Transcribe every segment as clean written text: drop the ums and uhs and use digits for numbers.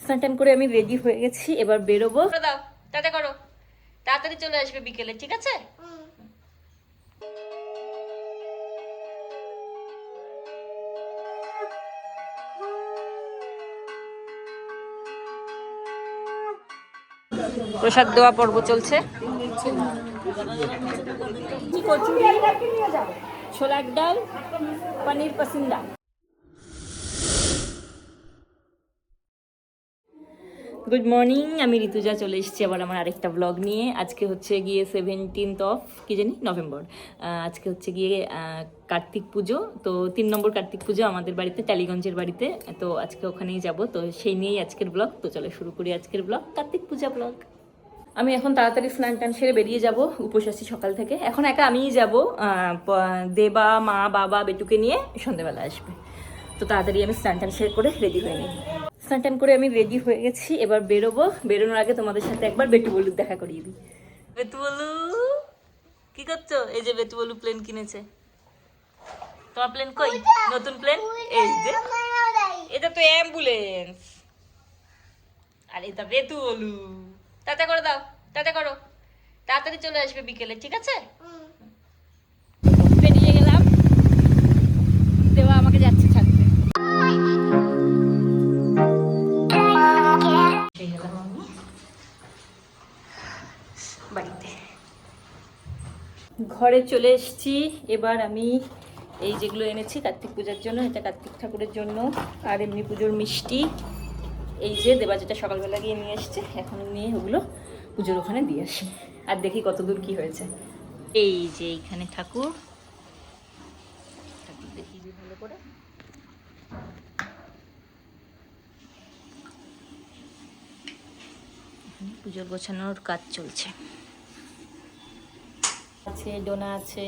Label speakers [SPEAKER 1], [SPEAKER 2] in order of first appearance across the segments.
[SPEAKER 1] স্নান করে আমি রেডি হয়ে গেছি, এবার বেরোবো। দাও টাটা করো, তাড়াতাড়ি চলে আসবে বিকেলে, ঠিক আছে? প্রসাদ দেওয়া পর্ব চলছে। ছোলার ডাল, পনির পাসিন্দা। গুড মর্নিং, আমি ঋতুজা চলে এসেছি আবার আমার আরেকটা ব্লগ নিয়ে। আজকে হচ্ছে গিয়ে 17th অফ নভেম্বর। আজকে হচ্ছে গিয়ে কার্তিক পুজো। তো 3 নম্বর কার্তিক পুজো আমাদের বাড়িতে, টালিগঞ্জের বাড়িতে। তো আজকে ওখানেই যাব, তো সেই নিয়েই আজকের ব্লগ। তো চলো শুরু করি আজকের ব্লগ, কার্তিক পূজা ব্লগ। আমি এখন তাড়াতাড়ি স্নান টান সেরে বেরিয়ে যাব, উপোস আছি সকাল থেকে। এখন একা আমিই যাব, দেবা, মা, বাবা, বেটুকে নিয়ে সন্ধ্যেবেলা আসবে। তো তাড়াতাড়ি আমি স্নান টান সেরে করে রেডি হয়ে নিই। স্নান টান করে আমি রেডি হয়ে গেছি, এবার বেরোবো। বেরোনোর আগে তোমাদের সাথে একবার বেটু বলুর দেখা করিয়ে দিই। বেটু বলু কি করছো? এই যে বেটু বলু প্লেন কিনেছে। তোমার প্লেন কই? নতুন প্লেন এই যে, এটা তো অ্যাম্বুলেন্স। আর এটা বেটু বলু। টাটা করে দাও, টাটা করো, তাড়াতাড়ি চলে আসবে বিকেলে, ঠিক আছে? বেরিয়ে গেলাম, দেওয়া আমাকে যাচ্ছে ছাড়তে। বাড়িতে ঘরে চলে এসেছি। এবার আমি এই যেগুলো এনেছি কার্তিক পূজার জন্য, এটা কার্তিক ঠাকুরের জন্য, আর এমনি পুজোর মিষ্টি এই যে দেবা যেটা সকালবেলা গিয়ে নিয়ে এসছে, এখন নিয়ে ওগুলো পুজোর ওখানে দিয়ে আসি। আর দেখি কত দূর কি হয়েছে। এই যে এইখানে ঠাকুর, দেখি ভালো করে। পুজোর গোছানোর কাজ চলছে। আছে ডোনা আছে।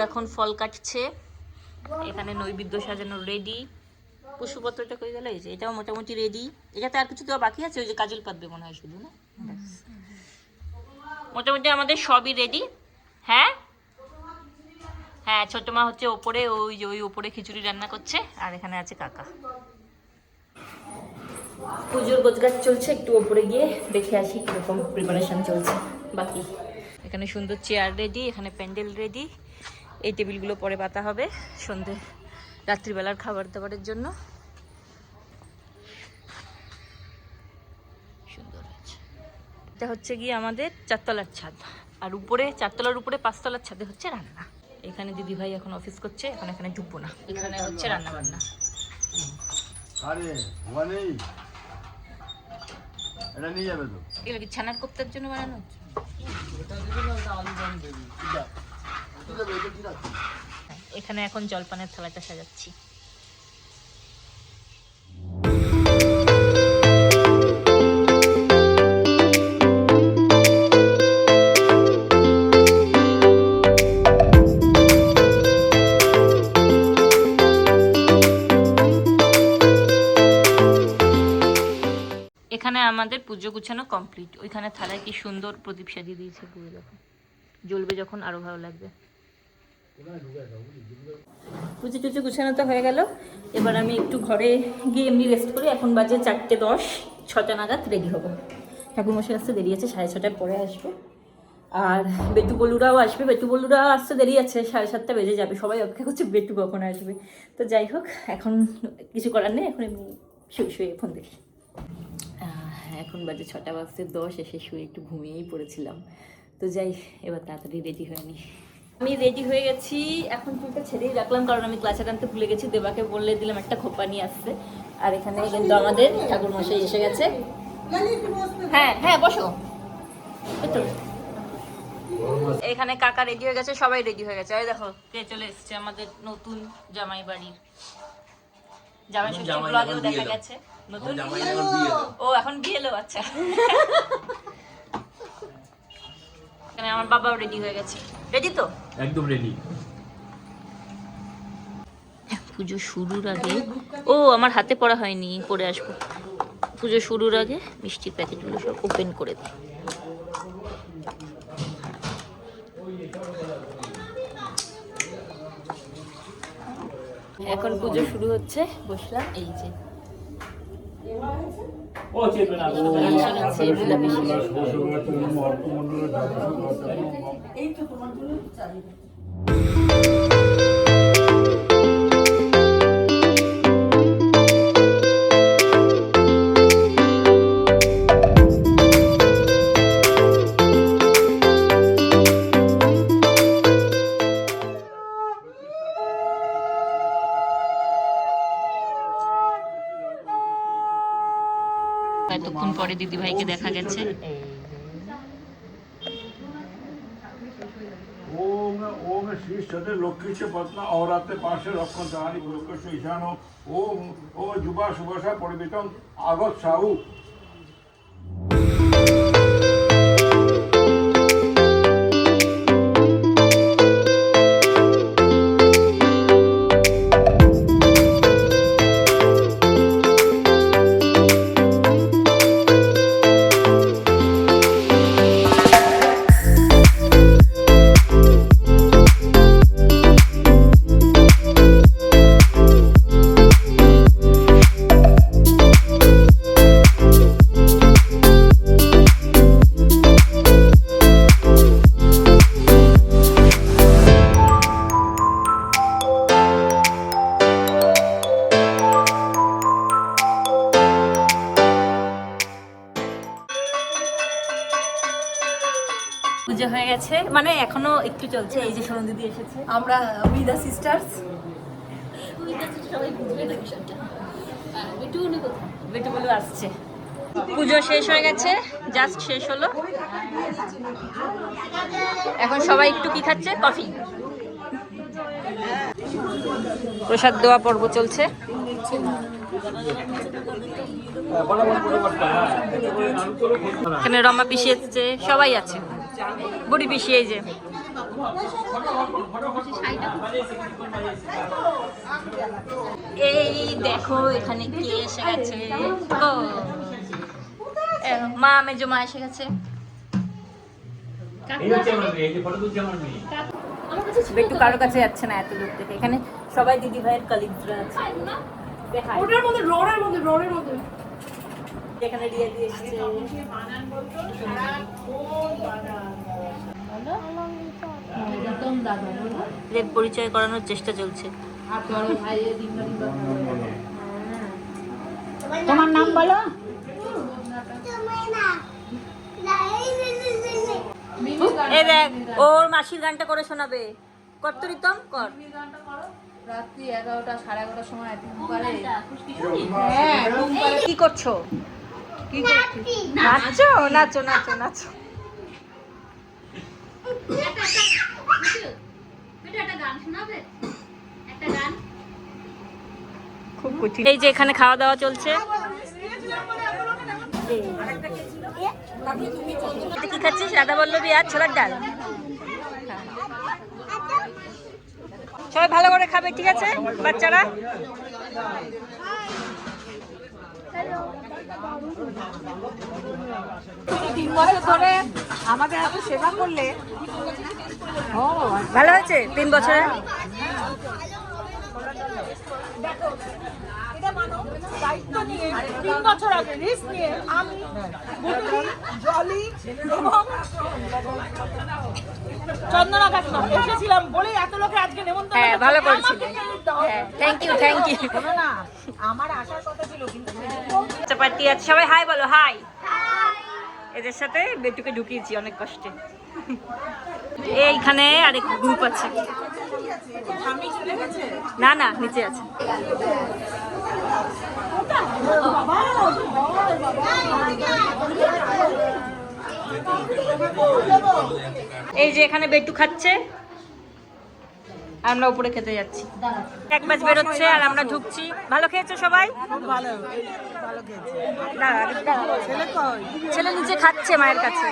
[SPEAKER 1] এখন ফল কাটছে, এখানে নৈবেদ্য সাজানো রেডি। পশুপত্রটা কই গেল? এই যে এটাও মোটামুটি রেডি। এটাতে আর কিছু দেওয়া বাকি আছে, ওই যে কাজল পাতবে মনে হয় শুধু, না? মোটামুটি আমাদের সবই রেডি। হ্যাঁ হ্যাঁ, ছোট মা হচ্ছে ওপরে, ওই যে ওই ওপরে খিচুড়ি রান্না করছে, আর এখানে আছে কাকা। পুজোর গোছগাছ চলছে, একটু ওপরে গিয়ে দেখে আসি কিরকম প্রিপারেশন চলছে। বাকি এখানে সুন্দর চেয়ার রেডি, এখানে প্যান্ডেল রেডি। এই টেবিলগুলো পরে পাতা হবে সন্ধে রাত্রিবেলার খাবার দাবারের জন্য। সুন্দর হয়েছে। এটা হচ্ছে গিয়ে আমাদের 4 তলার ছাদ, আর উপরে 4 তলার উপরে 5 তলার ছাদে হচ্ছে রান্না। এখানে দিদি ভাই এখন অফিস করছে, এখন এখানে ঢুকবো না। এখানে হচ্ছে রান্না বান্না। এটা নিয়ে যাবে তো? এগুলো কি ছানার কোপ্তার জন্য বানানো হচ্ছে? এখানে এখন জলপানের থালাটা সাজাচ্ছি। এখানে আমাদের পুজো গুছানো কমপ্লিট। ওইখানে থালায় কি সুন্দর প্রদীপ সাজিয়ে দিয়েছে, পুরো যখন জ্বলবে যখন আরো ভালো লাগবে। পুজো টুজো গুছানো তো হয়ে গেল। এবার আমি একটু ঘরে গিয়ে এমনি রেস্ট করি। এখন বাজে 4:10, 6টা নাগাদ রেডি হবো। ঠাকুরমশাই আসতে দেরি আছে, 6:30টার পরে আসবে। আর বেটু বলুরাও আসবে। বেটু বলুরা আসতে দেরি আছে, 7:30 বেজে যাবে। সবাই অপেক্ষা করছে বেটু কখন আসবে। তো যাই হোক, এখন কিছু করার নেই, এখন আমি শুয়ে শুয়ে ফোন দেখি। এখন বাজে 6:10, এসে শুয়ে একটু ঘুমিয়েই পড়েছিলাম। তো যাই, এবার তাড়াতাড়ি রেডি হয়ে নিই। আমি রেডি হয়ে গেছি, এখন চুলটা ছেড়েই রাখলাম কারণ আমি ক্লাসে টানতে ভুলে গেছি। দেবাকে বলে দিলাম একটা খোপা নিয়ে আসতে। আর এখানে কিন্তু আমাদের ঠাকুরমশাই এসে গেছে। হ্যাঁ হ্যাঁ, বসো। এখানে কাকা রেডি হয়ে গেছে, সবাই রেডি হয়ে গেছে। এই দেখো কে চলে এসেছে, আমাদের নতুন জামাই বাড়ির। জামাই ষষ্ঠী ব্লগেও দেখা গেছে নতুন। ও এখন বিয়ে এলো, আচ্ছা। এখানে আমার বাবাও রেডি হয়ে গেছে। রেডি তো?
[SPEAKER 2] একদম রেডি।
[SPEAKER 1] পুজো শুরুর আগে আমার হাতে পড়া হয়নি, পরে আসবো। পুজো শুরুর আগে মিষ্টির প্যাকেটগুলো সব ওপেন করে দিই। এখন পুজো শুরু হচ্ছে, বসলাম। এই যে এতক্ষণ পরে দিদি ভাইকে দেখা গেছে।
[SPEAKER 3] ओम ओम श्री सदे लोकेश पत्न औराते पाशे रक्षण तानि लोकेश ईशानो ओम ओम जुबा सुबसा परिवितम आगत साहु।
[SPEAKER 1] পুজো হয়ে গেছে, মানে এখনো একটু চলছে। এই যে সোনু দিদি এসেছে,
[SPEAKER 4] আমরা উইদা সিস্টার্স।
[SPEAKER 1] সবাই বুঝবে না বিষয়টা। বেটু বলে আসছে। পুজো শেষ হয়ে গেছে, জাস্ট শেষ হলো। এখন সবাই একটু কি খাচ্ছে? কফি। প্রসাদ দেওয়া পর্ব চলছে। এখানে রমা পিসি এসছে, সবাই আছে। বুড়ি পিসি এই যে। এই দেখো এখানে কে এসে গেছে। ও মা মেজো মা এসে গেছে। একটু কারো কাছে যাচ্ছে না এত দূর থেকে। এখানে সবাই দিদি ভাইয়ের কলিগরা আছে।
[SPEAKER 4] ওটার মধ্যে রোডের মধ্যে
[SPEAKER 1] এখানে রিয়া দিয়ে এসেছে। এদের পরিচয় করানোর চেষ্টা চলছে।
[SPEAKER 4] তোমার নাম বলো।
[SPEAKER 1] এই দেখ ওর মাসির গানটা করে শোনাবে। কর তো রিতম, কর।
[SPEAKER 4] রাত্রি 11টা 11:30 সময় করে।
[SPEAKER 1] কি করছো? কি নাচছো? নাচো নাচো নাচো। খুব কঠিন। এই যে এখানে খাওয়া দাওয়া চলছে। কি খাচ্ছিস? রাধা বল্লভী আর ছোলার ডাল। সবাই ভালো করে খাবে, ঠিক আছে বাচ্চারা?
[SPEAKER 4] 3 বছর ধরে আমাদের এত সেবা করলে
[SPEAKER 1] ভালো হয়েছে 3 বছরে।
[SPEAKER 4] দায়িত্ব নিয়ে 3 বছর আগে রিস্ক নিয়ে আমি জলি এবং চন্দনা কাকিমা এসেছিলাম বলে এত লোকে আজকে নেমন্তন্ন।
[SPEAKER 1] হ্যাঁ ভালো করেছিল। Thank you thank you.
[SPEAKER 4] না আমার আসার কথা ছিল কিন্তু
[SPEAKER 1] চাপাতি আছে। সবাই হাই বলো। হাই। এদের সাথে বেটুকে ঢুকিয়েছি অনেক কষ্টে। এইখানে আরেক গ্রুপ আছে। না না নিচে আছে। এই যে এখানে বেটু খাচ্ছে আমরা উপরে খেতে যাচ্ছি। 1 ব্যাচ বেরোচ্ছে আর আমরা ঢুকছি। ভালো খেয়েছো সবাই?
[SPEAKER 4] ভালো ভালো খেয়েছে।
[SPEAKER 1] দাঁড়া, দাঁড়া।
[SPEAKER 4] ছেলে কই?
[SPEAKER 1] ছেলে নিচে খাচ্ছে মায়ের কাছে।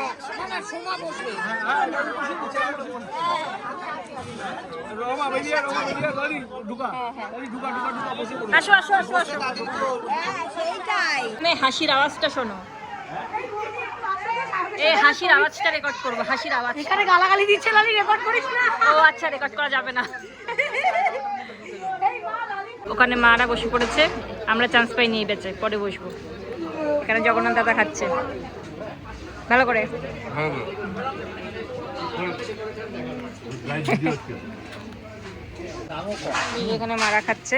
[SPEAKER 1] আসো আসো আসো আসো। মানে হাসির আওয়াজটা শোনো। এই হাসির আওয়াজটা রেকর্ড করবো, হাসির আওয়াজ। এখানে গালাগালি দিচ্ছে, লালি রেকর্ড করিস না। ও আচ্ছা, রেকর্ড করা যাবে না। ওখানে মারা বসে পড়েছে, আমরা চান্স পাইনি এই বেচে, পরে বসবো। এখানে জগন্নাথ দাদা খাচ্ছে ভালো করে। এখানে মারা খাচ্ছে,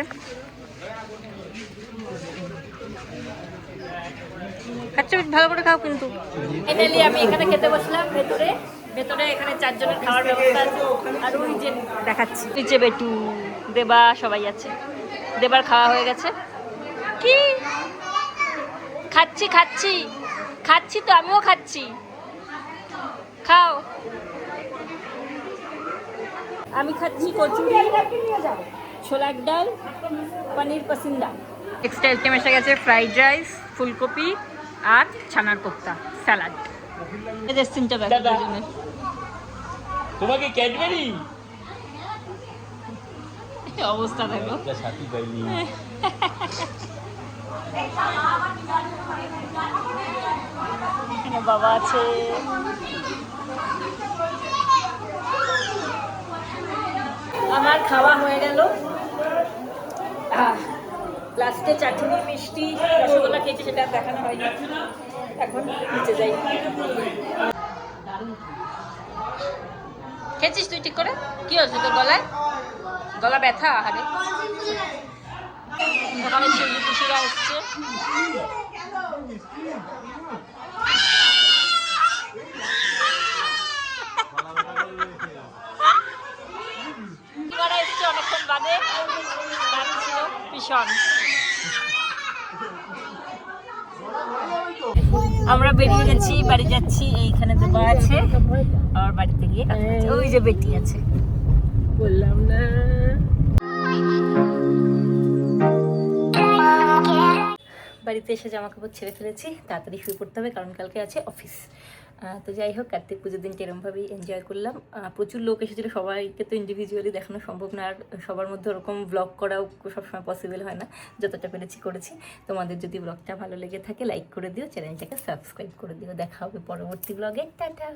[SPEAKER 1] খাচ্ছে ভালো করে খাও কিন্তু। ফাইনালি আমি এখানে খেতে বসলাম ভেতরে। ভেতরে এখানে 4 জনের খাওয়ার ব্যবস্থা আছে। আর ওই যে দেখাচ্ছি নিচে বেটু, দেবা সবাই আছে। দেবার খাওয়া হয়ে গেছে। কি খাচ্ছি খাচ্ছি খাচ্ছি তো, আমিও খাচ্ছি, খাও। আমি খাচ্ছি কচুরি, ছোলার ডাল, পনির পাসিন্দা। এক্সট্রা আইটেম এসে গেছে ফ্রাইড রাইস, ফুলকপি আর ছানার কোপ্তা, স্যালাড। এদের তিনটা ব্যাগ দুজনে।
[SPEAKER 2] তোমাকে ক্যাডবেরি
[SPEAKER 1] অবস্থা দেখো।
[SPEAKER 2] সাথী পাইনি।
[SPEAKER 1] এখানে বাবা আছে। আমার খাওয়া হয়ে গেল। লাস্টে চাটনি, মিষ্টি, রসগোল্লা খেয়েছি, সেটা দেখানো হয়নি। এখন নিচে যাই। খেয়েছিস তুই ঠিক করে? কি হয়েছে তোর গলায়? গলা ব্যথা? আরে ওখানে শিউলি পিসিরা এসছে। এসছে অনেকক্ষণ বাদে, ছিল ভীষণ। আমরা বেরিয়ে গেছি, বাড়ি যাচ্ছি। এইখানে দেবা আছে, আর বাড়িতে গিয়ে কথা বলছি। ওই যে বেটি আছে, বললাম না। বাড়িতে এসে জামা কাপড় ছেড়ে ফেলেছি, তাড়াতাড়ি শুয়ে পড়তে হবে কারণ কালকে আছে অফিস। তো যাই হোক, কার্তিক পুজোর দিনটা এরমভাবেই এনজয় করলাম। প্রচুর লোক এসেছিলো, সবাইকে তো ইন্ডিভিজুয়ালি দেখানো সম্ভব না, আর সবার মধ্যে ওরকম ব্লগ করাও সবসময় পসিবল হয় না। যতটা পেরেছি করেছি। তোমাদের যদি ব্লগটা ভালো লেগে থাকে লাইক করে দিও, চ্যানেলটাকে সাবস্ক্রাইব করে দিও। দেখা হবে পরবর্তী ব্লগে। টাটা।